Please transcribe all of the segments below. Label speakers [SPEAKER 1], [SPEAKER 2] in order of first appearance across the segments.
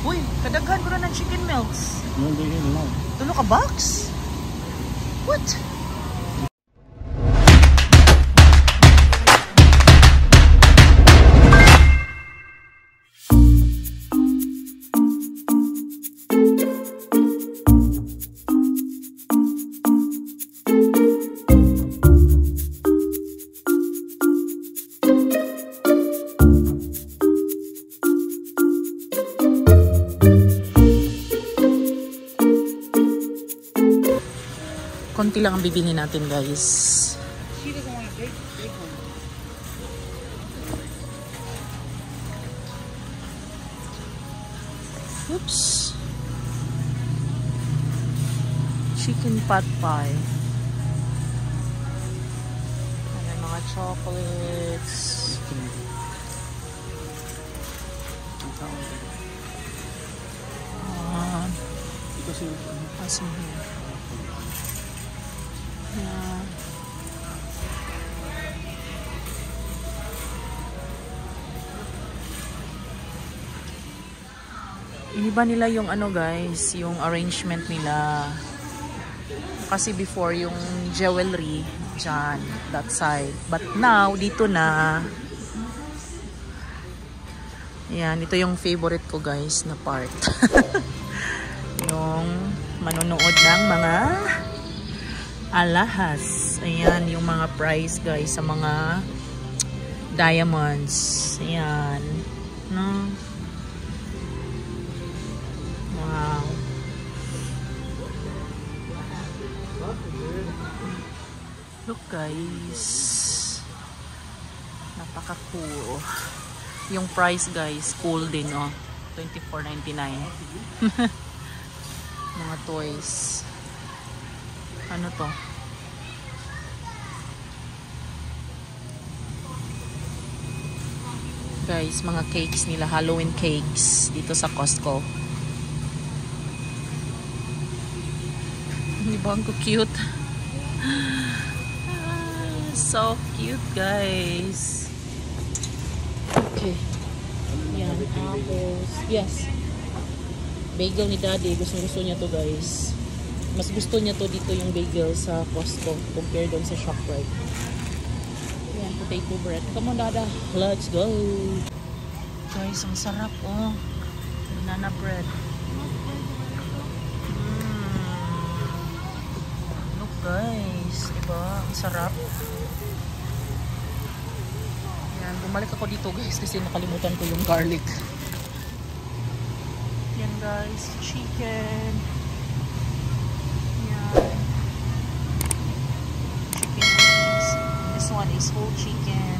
[SPEAKER 1] Uy, kadaghan ko na ng chicken melts.
[SPEAKER 2] Hindi yun lang.
[SPEAKER 1] Tulo ka box? What? Konti lang ang bibili natin, guys. Oops. Chicken pot pie. May mga chocolates.
[SPEAKER 2] Ito siya.
[SPEAKER 1] Asin here. Yeah. Iniba nila yung ano, guys, yung arrangement nila. Kasi before yung jewelry dyan, that side. But now, dito na. Yan, ito yung favorite ko, guys, na part. Yung manonood ng mga alahas. Ayan, yung mga price, guys, sa mga diamonds. Ayan. No? Wow. Look, guys. Napaka-cool. Yung price, guys, cool din, oh. $24.99. Mga toys. Ano to? Guys, mga cakes nila. Halloween cakes. Dito sa Costco. Di ba ang cute? So cute, guys. Okay. Yan. Apples. Yes. Bagel ni Daddy. Gusto niya to, guys. Mas gusto niya to dito yung bagel sa Costco compared doon sa ShopRite. Yan, potato bread. Come on, Dada. Let's go. Guys, ang sarap, oh. Banana bread. Look, guys. Diba? Ang sarap. Yan, bumalik ako dito, guys, kasi nakalimutan ko yung garlic. Yan, guys. Chicken. One is whole chicken,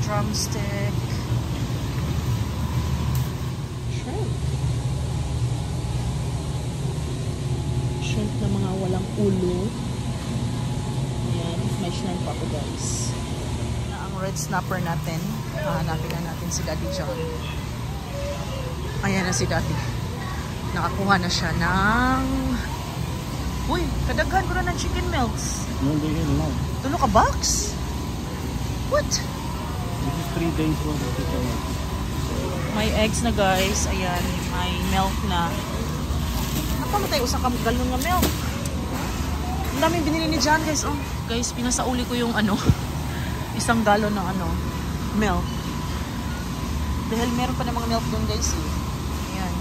[SPEAKER 1] drumstick, shrimp na mga walang ulo. Ayan, may shrimp ako, guys. Na ang red snapper natin. Hanapin na natin si Daddy John. Ayan na si Daddy. Nakakuha na siya ng... Uy, kadaghan ko na ng chicken melts.
[SPEAKER 2] Hindi yun lang.
[SPEAKER 1] Tulo ka box? What?
[SPEAKER 2] This is 3 days worth of chicken melts.
[SPEAKER 1] May eggs na, guys. Ayan, may milk na. Napano tayo usang galon na milk. Ang daming binili ni John, guys. Oh, guys, pinasauli ko yung ano, isang galon ng ano, milk. Dahil meron pa na mga milk doon, guys. Eh. Ayan.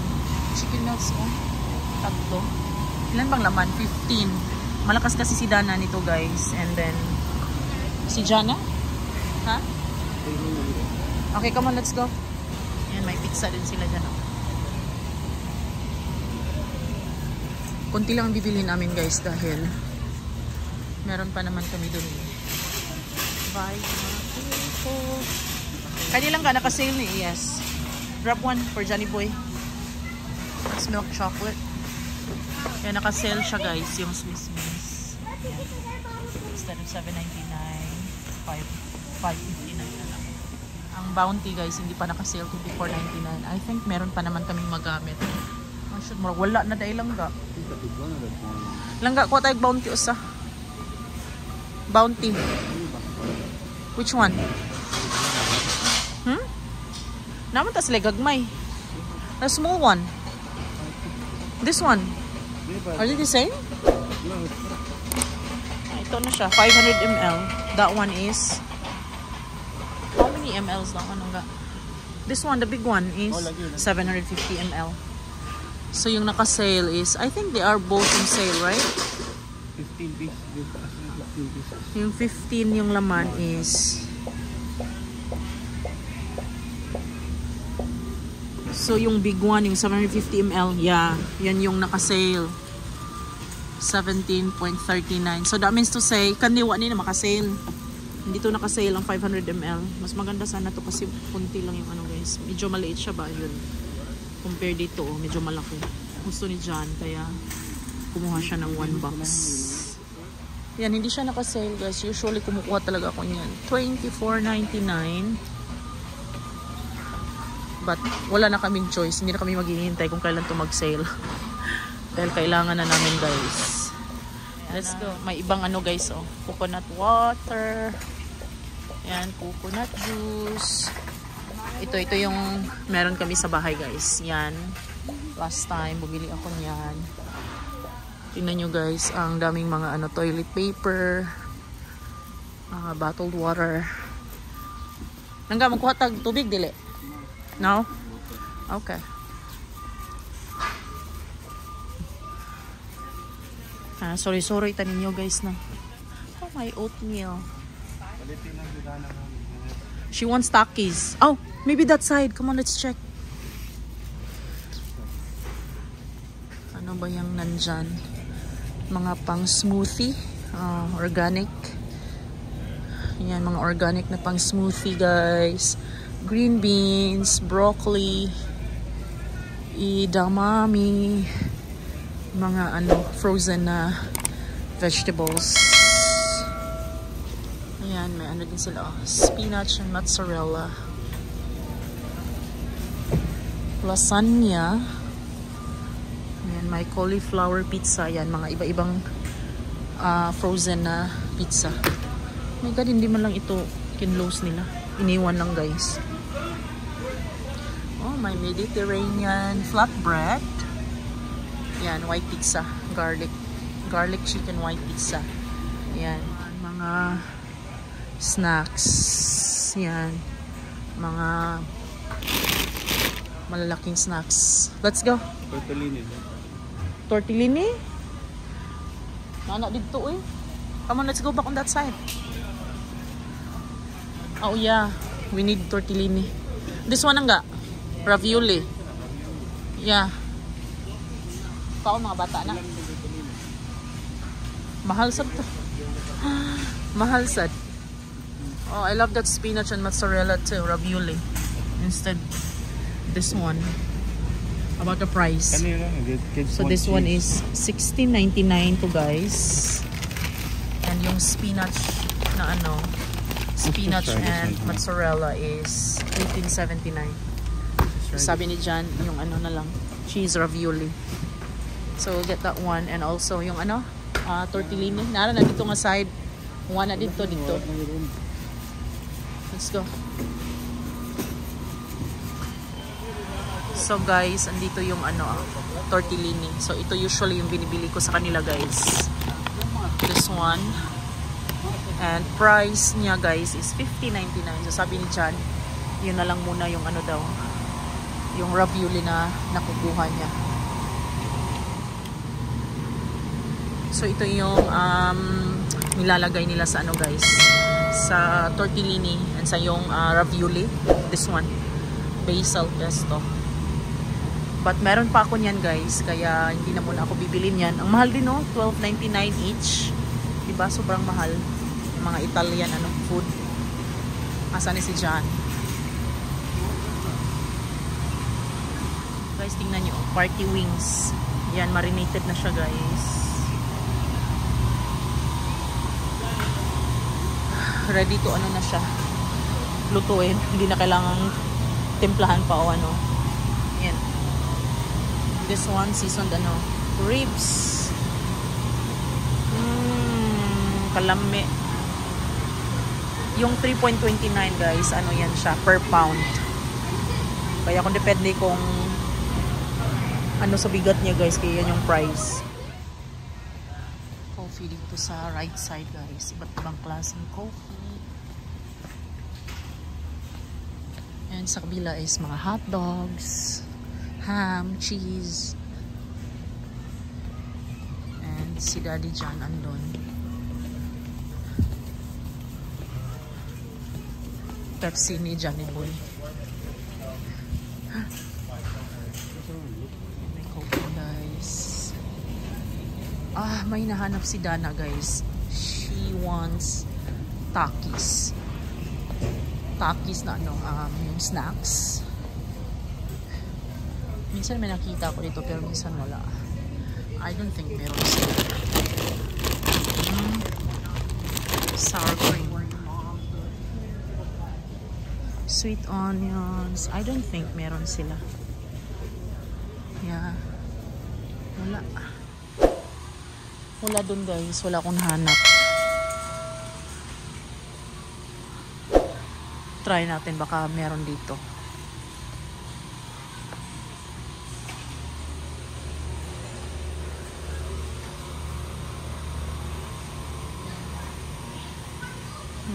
[SPEAKER 1] Chicken melts, oh. Tatlo. Ilan bang laman? 15. Malakas kasi si Dana nito, guys. And then, si Jana? Ha? Okay, come on, let's go. Ayan, may pizza din sila dyan. Oh. Kunti lang bibili namin, guys, dahil meron pa naman kami dun. Bye. Kanilang ka, naka-sale ni. Yes. Grab one for Johnny Boy. It's milk chocolate. Kaya naka-sale siya, guys, yung Swiss Miss. Instead of $7.99, $5.59 na lang. Ang Bounty, guys, hindi pa naka-sale, $24.99. I think meron pa naman kaming magamit. Wala na dahil langga. Langga ko tayo Bounty usa. Bounty. Which one? Naman tas gagmay. The small one. This one. Are they the same? Ito na siya, 500 ml. That one is how many mls lang? Ano nga? This one, the big one is 750 ml. So yung naka-sale is, I think they are both on sale, right?
[SPEAKER 2] 15 pieces.
[SPEAKER 1] Yung 15 yung laman is, so yung big one, yung 750 ml, yeah, yan yung naka-sale. 17.39. So that means to say, kandiwa ni na maka-sale. Hindi to naka-sale ang 500 ml. Mas maganda sana to kasi kunti lang yung ano guys. Medyo maliit siya ba yun. Compare dito, oh, medyo malaki. Gusto ni John, kaya kumuha siya ng 1 box. Yan, hindi siya naka-sale guys. Usually kumukuha talaga ako niyan. $24.99. But wala na kaming choice. Hindi na kami maghihintay kung kailan to mag-sale. Dahil kailangan na namin guys. Let's go. May ibang ano guys, oh. Coconut water. Yan, coconut juice. Ito yung meron kami sa bahay guys. Yan. Last time, bumili ako niyan. Tingnan nyo guys, ang daming mga ano, toilet paper. Bottled water. Nangga, magkuha tag tubig, dili? No? Okay. Sorry, tanin nyo guys na. Oh, my oatmeal. She wants Takis. Oh, maybe that side. Come on, let's check. Ano ba yung nandyan? Mga pang smoothie. Organic. Yan, mga organic na pang smoothie guys. Green beans, broccoli, edamame, mga ano, frozen na vegetables. Ayan, may ano din sila. Spinach and mozzarella. Lasagna. Ayan, may cauliflower pizza. Ayan, mga iba-ibang frozen na pizza. Oh my God, hindi man lang ito kinlose nila. Iniwan lang guys. Oh, my Mediterranean flatbread. Yan, white pizza. Garlic chicken white pizza. Yan, mga snacks. Yan, mga malalaking snacks. Let's go. Tortellini? Nana dito eh. Come on, let's go back on that side. Oh yeah, we need tortellini. This one nga, ravioli. Yeah. Pao mga bata na. Mahal sad to. Mahal sad. Oh, I love that spinach and mozzarella too, ravioli. Instead, this one. How about the price? So this one is $16.99 to guys. And yung spinach na ano, spinach and mozzarella is $18.79. So sabi ni John, yung ano na lang, cheese ravioli. So we'll get that one. And also yung ano, tortellini. Nara na dito nga side. One na dito. Let's go. So guys, andito yung ano, tortellini. So ito usually yung binibili ko sa kanila guys. This one. And price niya guys is $50.99. So sabi ni John, yun na lang muna yung ano daw, yung ravioli na nakukuha niya. So ito yung nilalagay nila sa ano guys, sa tortellini and sa yung ravioli. This one, basil pesto. But meron pa ako niyan guys, kaya hindi na muna ako bibili niyan. Ang mahal din, no? $12.99 each. Diba? Sobrang mahal. Mga Italian ano, food. Asa ni si John? Guys, tingnan nyo. Party wings. Yan, marinated na siya guys. Ready to ano na siya, lutuin. Hindi na kailangan timplahan pa o ano. Yan. This one, seasoned ano, ribs. Kalami. Yung 3.29 guys, ano yan siya, per pound. Kaya kung depende kung ano sa bigat niya guys, kaya yan yung price. Coffee dito sa right side guys. Iba't ibang klaseng coffee. And sa kabila is mga hot dogs, ham, cheese. And si Daddy John andon. Pepsi ni Johnny Boy. May coffee guys. May nahanap si Dana guys. She wants Takis. Takis na ano, yung snacks. Minsan may nakita ko dito pero minsan wala. I don't think meron sila. Sour cream. Sweet onions. I don't think meron sila. Yeah. Wala. Wala dun guys. Wala akong hanap. Try natin. Baka meron dito.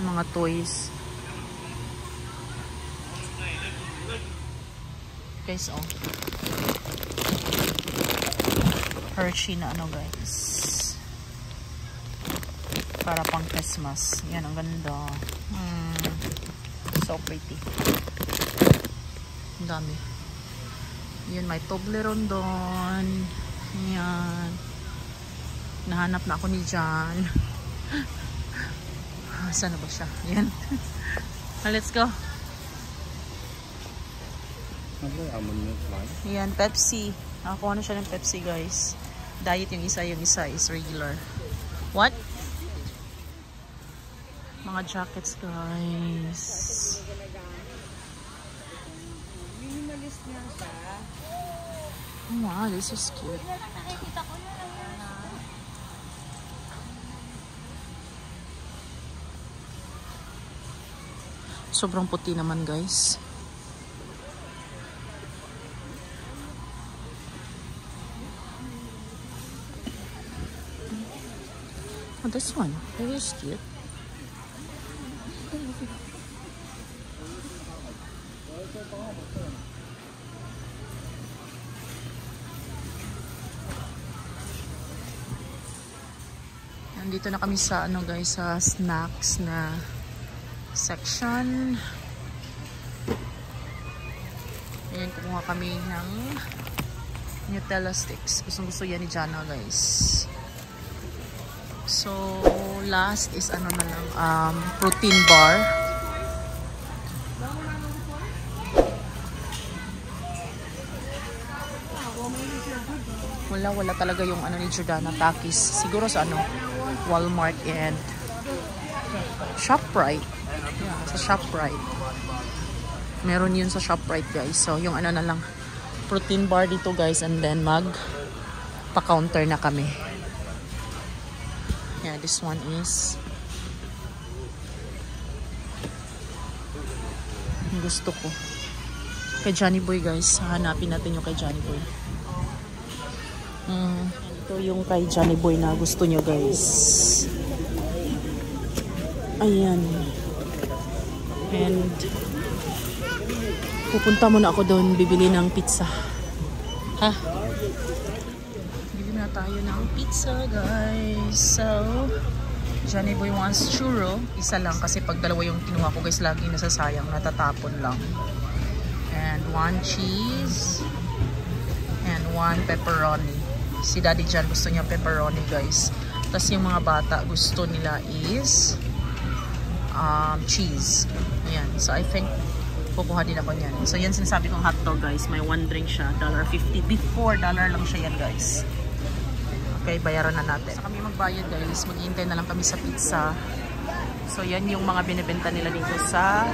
[SPEAKER 1] Yung mga toys. Guys, oh. Hershey na ano guys. Para pang Christmas. Yan, ang ganda. So pretty. Ang dami. Yan, may Toblerone doon. Yan. Nahanap na ako ni John. Saan na ba siya? Yan. Let's go. Yan, Pepsi. Nakakuha na siya ng Pepsi, guys. Diet yung isa is regular. What? Mga jackets, guys.
[SPEAKER 3] Minimalist nga siya.
[SPEAKER 1] Oh, wow, this is cute.
[SPEAKER 3] Nakikita ko na.
[SPEAKER 1] Sobrang puti naman, guys. Oh, this one. It is cute. Nandito na kami sa ano guys, sa snacks na section. Ayan, kumuha kami ng Nutella sticks. Gusto yan ni Jana guys. So, last is ano na lang, protein bar. Wala talaga yung ano ni Jordana, Takis. Siguro sa ano, Walmart and ShopRite. Yeah, sa ShopRite. Meron yun sa ShopRite guys. So, yung ano na lang, protein bar dito guys, and then pa-counter na kami. Yeah, this one is yung gusto ko. Kay Johnny Boy guys. Hanapin natin yung kay Johnny Boy. Ito yung kay Johnny Boy na gusto nyo guys. Ayan. And pupunta muna ako doon bibili ng pizza. Ha? Bibili na tayo ng pizza guys. So, Johnny Boy wants churro. Isa lang kasi pag dalawa yung kinuha ko guys, lagi nasasayang, natatapon lang. And 1 cheese and 1 pepperoni. Si Daddy John gusto niya pepperoni guys. Tapos yung mga bata gusto nila is cheese. Ayan. So I think kukuha din ako niyan. So yan sinasabi kong hotdog guys. May 1 drink siya. $1.50. Before $1 lang siya yan guys. Okay, bayaran na natin. So kami magbayad guys. Maghihintay na lang kami sa pizza. So yan yung mga binibenta nila dito sa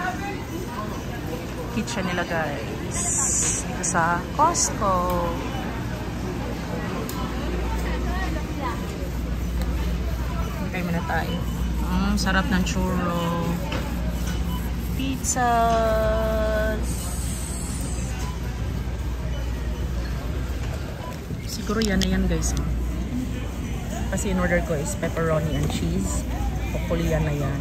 [SPEAKER 1] kitchen nila guys. Dito sa Costco. Okay muna tayo. Sarap ng churro. Pizzas. Siguro yan na yan guys. Kasi in order ko is pepperoni and cheese. Hopefully yan na yan.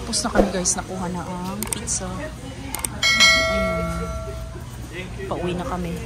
[SPEAKER 1] Tapos na kami guys, nakuha na ang pizza. Ayan. Pauwi na kami.